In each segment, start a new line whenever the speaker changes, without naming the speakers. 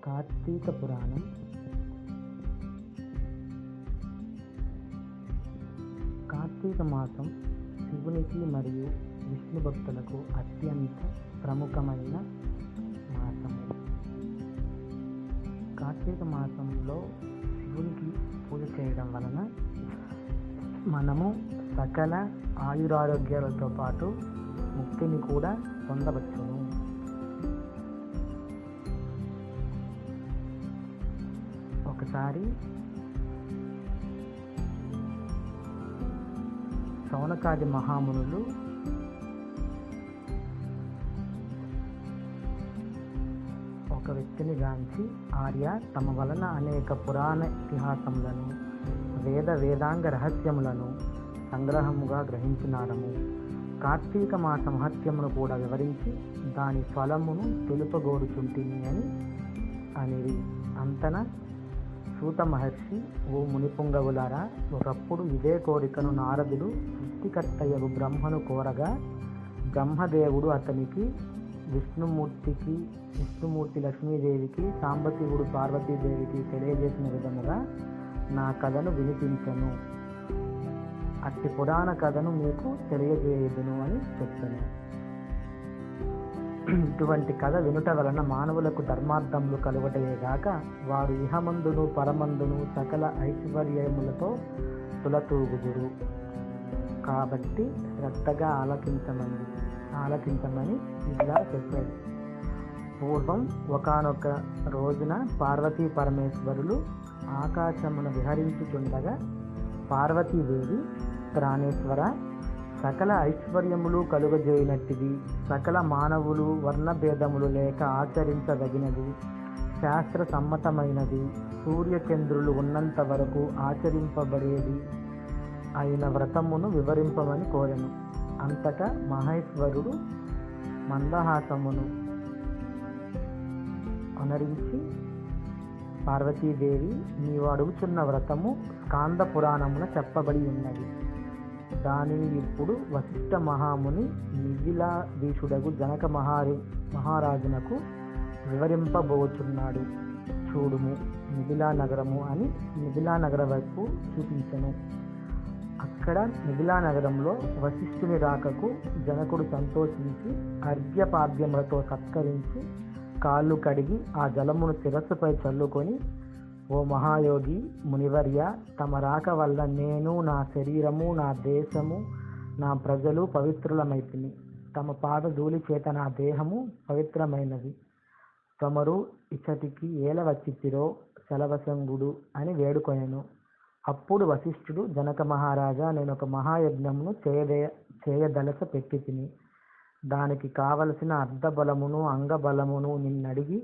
కార్తీక పురాణం కార్తీక మాసం శివునికి మరియు విష్ణు భక్తులకు అత్యంత ప్రముఖమైన మాసము. కార్తీక మాసంలో శివునికి పూజ చేయడం వలన మనము సకల ఆయురారోగ్యాలతో పాటు ముక్తిని కూడా పొందవచ్చును. ఒకసారి సౌనకాది మహామునులు ఒక వ్యక్తిని గాంచి, ఆర్య, తమ వలన అనేక పురాణ ఇతిహాసములను వేదాంగ రహస్యములను సంగ్రహముగా గ్రహించినారము. కార్తీక మాస మహత్యమును కూడా వివరించి దాని ఫలమును తెలుపగోరుచుంటిని అనిరి. అంతన సూత మహర్షి, ఓ మునిపుంగవులారా, ఒకప్పుడు ఇదే కోరికను నారదుడు సృష్టికర్తయ్యకు బ్రహ్మను కోరగా, బ్రహ్మదేవుడు అతనికి విష్ణుమూర్తి లక్ష్మీదేవికి, సాంబశివుడు పార్వతీదేవికి తెలియజేసిన విధముగా నా కథను వినిపించను. అట్టి పురాణ కథను మీకు తెలియజేయదును అని చెప్పాను. ఇటువంటి కథ వినుట వలన మానవులకు ధర్మార్థములు కలుగటయేగాక వారు ఇహమందును పరమందును సకల ఐశ్వర్యములతో తులతూగుదురు. కాబట్టి శ్రద్ధగా ఆలకించమని ఇలా చెప్పాడు. పూర్వం ఒకానొక రోజున పార్వతీ పరమేశ్వరులు ఆకాశమును విహరించుచుండగా, పార్వతీదేవి, ప్రాణేశ్వర, సకల ఐశ్వర్యములు కలుగజేయనట్టిది, సకల మానవులు వర్ణభేదములు లేక ఆచరించదగినది, శాస్త్ర సమ్మతమైనది, సూర్యచంద్రులు ఉన్నంత వరకు ఆచరింపబడేది అయిన వ్రతమును వివరింపమని కోరెను. అంతటా మహేశ్వరుడు మందహాసమును అనరించి, పార్వతీదేవి, నీవు అడుగుచున్న వ్రతము స్కాంద పురాణమున చెప్పబడి ఉన్నది. దానిని ఇప్పుడు వశిష్ఠ మహాముని మిథిలాధీశుడగు జనక మహారాజునకు వివరింపబోచున్నాడు. చూడుము, మిథిలా నగరము అని మిథిలా నగర వైపు చూపించెను. అక్కడ మిథిలా నగరంలో వశిష్ఠుని రాకకు జనకుడు సంతోషించి అర్ఘ్యపాద్యములతో సత్కరించి కాళ్ళు కడిగి ఆ జలమును శిరస్సుపై చల్లుకొని, ఓ మహాయోగి మునివర్య, తమ రాక వల్ల నేను, నా శరీరము, నా దేశము, నా ప్రజలు పవిత్రులమైతిని. తమ పాద ధూళి చేత నా దేహము పవిత్రమైనది. తమరు ఇచ్చటికి ఏల వచ్చితిరో శలవశంగుడు అని వేడుకొనెను. అప్పుడు వశిష్ఠుడు, జనక మహారాజా, నేను ఒక మహాయజ్ఞమును చేయదలస పెట్టి తిని, దానికి కావలసిన అర్ధబలమును అంగబలమును నిన్నడిగి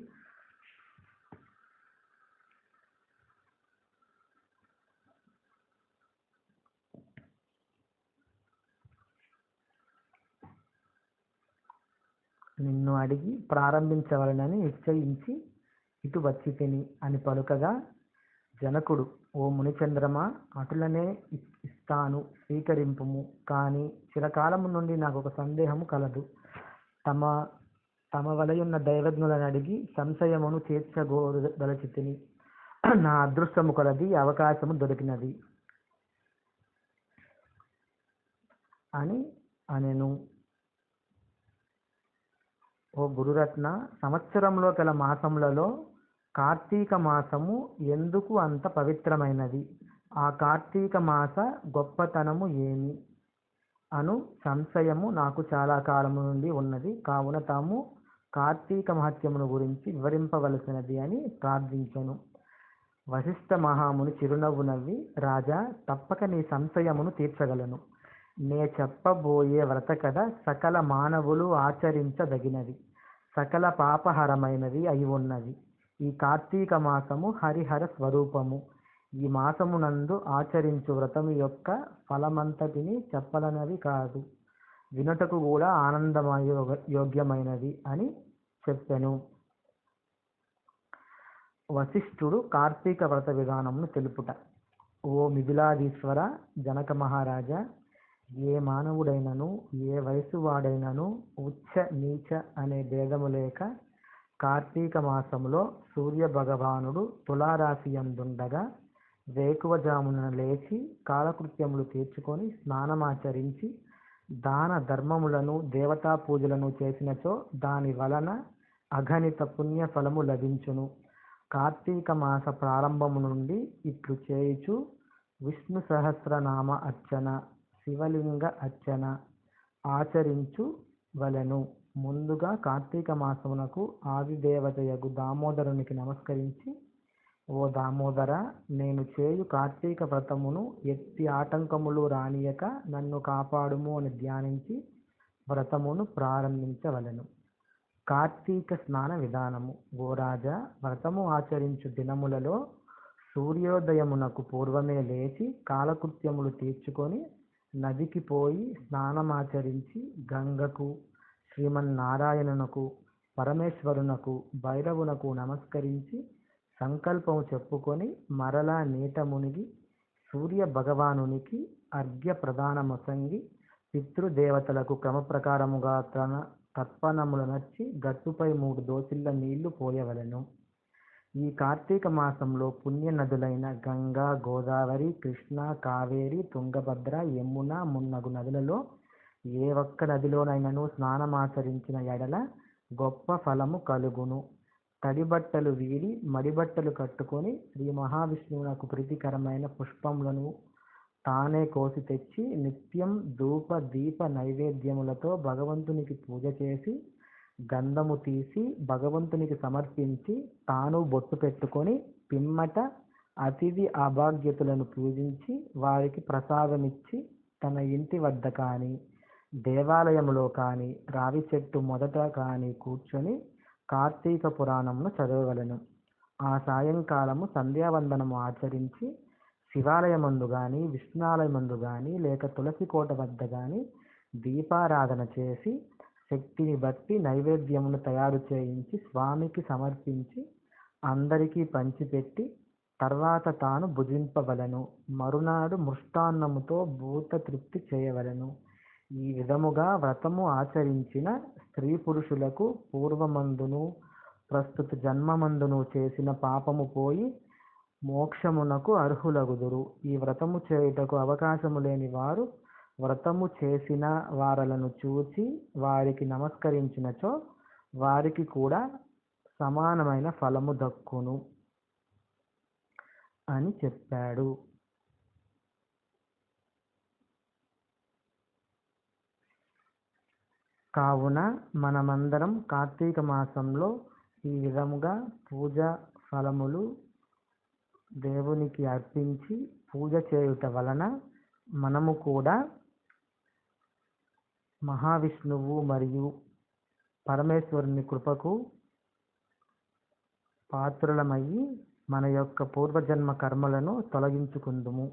ప్రారంభించవలనని నిశ్చయించి ఇటు వచ్చి తిని అని పలుకగా, జనకుడు, ఓ మునిచంద్రమా, అటులనే ఇస్తాను, స్వీకరింపుము. కానీ చిరకాలము నుండి నాకు ఒక సందేహము కలదు. తమ వలయున్న దైవజ్ఞులను అడిగి సంశయమును తీర్చగోరదలచి తిని, నా అదృష్టము కొలది అవకాశము దొరికినది అని అనెను. ఓ గురురత్న, సంవత్సరంలో గల మాసములలో కార్తీక మాసము ఎందుకు అంత పవిత్రమైనది? ఆ కార్తీక మాస గొప్పతనము ఏమి అను సంశయము నాకు చాలా కాలము నుండి ఉన్నది. కావున తాము కార్తీక మహత్యమును గురించి వివరింపవలసినది అని ప్రార్థించెను. వశిష్ఠ మహాముని చిరునవ్వు నవ్వి, రాజా, తప్పక నీ సంశయమును తీర్చగలను. నే చెప్పబోయే వ్రత కథ సకల మానవులు ఆచరించదగినది, సకల పాపహరమైనది అయి ఉన్నది. ఈ కార్తీక మాసము హరిహర స్వరూపము. ఈ మాసమునందు ఆచరించు వ్రతము యొక్క ఫలమంతటిని చెప్పలనది కాదు, వినుటకు కూడా ఆనందయోగ్యమైనది అని చెప్పెను. వశిష్ఠుడు కార్తీక వ్రత విధానమును తెలుపుట. ఓ మిథిలాధీశ్వర, జనక మహారాజా, ఏ మానవుడైనను, ఏ వయసు వాడైనను ఉచ్చ నీచ అనే భేదము లేక కార్తీక మాసములో సూర్య భగవానుడు తులారాశి యందుండగా వేకువజామున లేచి కాలకృత్యములు తీర్చుకొని స్నానమాచరించి దాన ధర్మములను దేవతా పూజలను చేసినచో దాని వలన అగణిత పుణ్య ఫలము లభించును. కార్తీక మాస ప్రారంభము నుండి ఇట్లు చేయుచు విష్ణు సహస్రనామ అర్చన, శివలింగ అర్చన ఆచరించు వలెను. ముందుగా కార్తీక మాసమునకు ఆదిదేవతయగు దామోదరునికి నమస్కరించి, ఓ దామోదర, నేను చేయు కార్తీక వ్రతమును ఎట్టి ఆటంకములు రానియక నన్ను కాపాడుము అని ధ్యానించి వ్రతమును ప్రారంభించవలెను. కార్తీక స్నాన విధానము. ఓ రాజా, వ్రతము ఆచరించు దినములలో సూర్యోదయమునకు పూర్వమే లేచి కాలకృత్యములు తీర్చుకొని నదికి పోయి స్నానమాచరించి గంగకు, శ్రీమన్నారాయణునకు, పరమేశ్వరునకు, భైరవునకు నమస్కరించి సంకల్పము చెప్పుకొని మరలా నీట మునిగి సూర్య భగవానునికి అర్ఘ్య ప్రదానమొసంగి పితృదేవతలకు క్రమప్రకారముగా తన తర్పణములనర్చి గట్టుపై 3 దోసిళ్ల నీళ్లు పోయవలెను. ఈ కార్తీక మాసంలో పుణ్య నదులైన గంగా, గోదావరి, కృష్ణ, కావేరి, తుంగభద్ర, యమున మున్నగు నదులలో ఏ ఒక్క నదిలోనైనను స్నానమాచరించిన ఎడల గొప్ప ఫలము కలుగును. తడిబట్టలు వీడి మడిబట్టలు కట్టుకొని శ్రీ మహావిష్ణువునకు ప్రీతికరమైన పుష్పములను తానే కోసి తెచ్చి నిత్యం ధూప దీప నైవేద్యములతో భగవంతునికి పూజ చేసి గంధము తీసి భగవంతునికి సమర్పించి తాను బొట్టు పెట్టుకొని పిమ్మట అతిథి అభాగ్యతులను పూజించి వారికి ప్రసాదమిచ్చి తన ఇంటి వద్ద కానీ దేవాలయములో కానీ రావి చెట్టు మొదట కానీ కూర్చొని కార్తీక పురాణమును చదవవలెను. ఆ సాయంకాలము సంధ్యావందనము ఆచరించి శివాలయమందు కానీ విష్ణాలయమందు కానీ లేక తులసి కోట వద్ద కానీ దీపారాధన చేసి శక్తిని బట్టి నైవేద్యమును తయారు చేయించి స్వామికి సమర్పించి అందరికీ పంచిపెట్టి తర్వాత తాను భుజింపవలెను. మరునాడు మృష్టాన్నముతో భూత తృప్తి చేయవలెను. ఈ విధముగా వ్రతము ఆచరించిన స్త్రీ పురుషులకు పూర్వమందును ప్రస్తుత జన్మమందును చేసిన పాపము పోయి మోక్షమునకు అర్హులగుదురు. ఈ వ్రతము చేయుటకు అవకాశము లేని వారు వ్రతము చేసిన వారలను చూచి వారికి నమస్కరించినచో వారికి కూడా సమానమైన ఫలము దక్కును అని చెప్పాడు. కావున మనమందరం కార్తీక మాసంలో ఈ విధముగా పూజ ఫలములు దేవునికి అర్పించి పూజ చేయుట వలన మనము కూడా మహావిష్ణువు మరియు పరమేశ్వరుని కృపకు పాత్రులమయ్యి మన యొక్క పూర్వజన్మ కర్మలను తొలగించుకుందుము.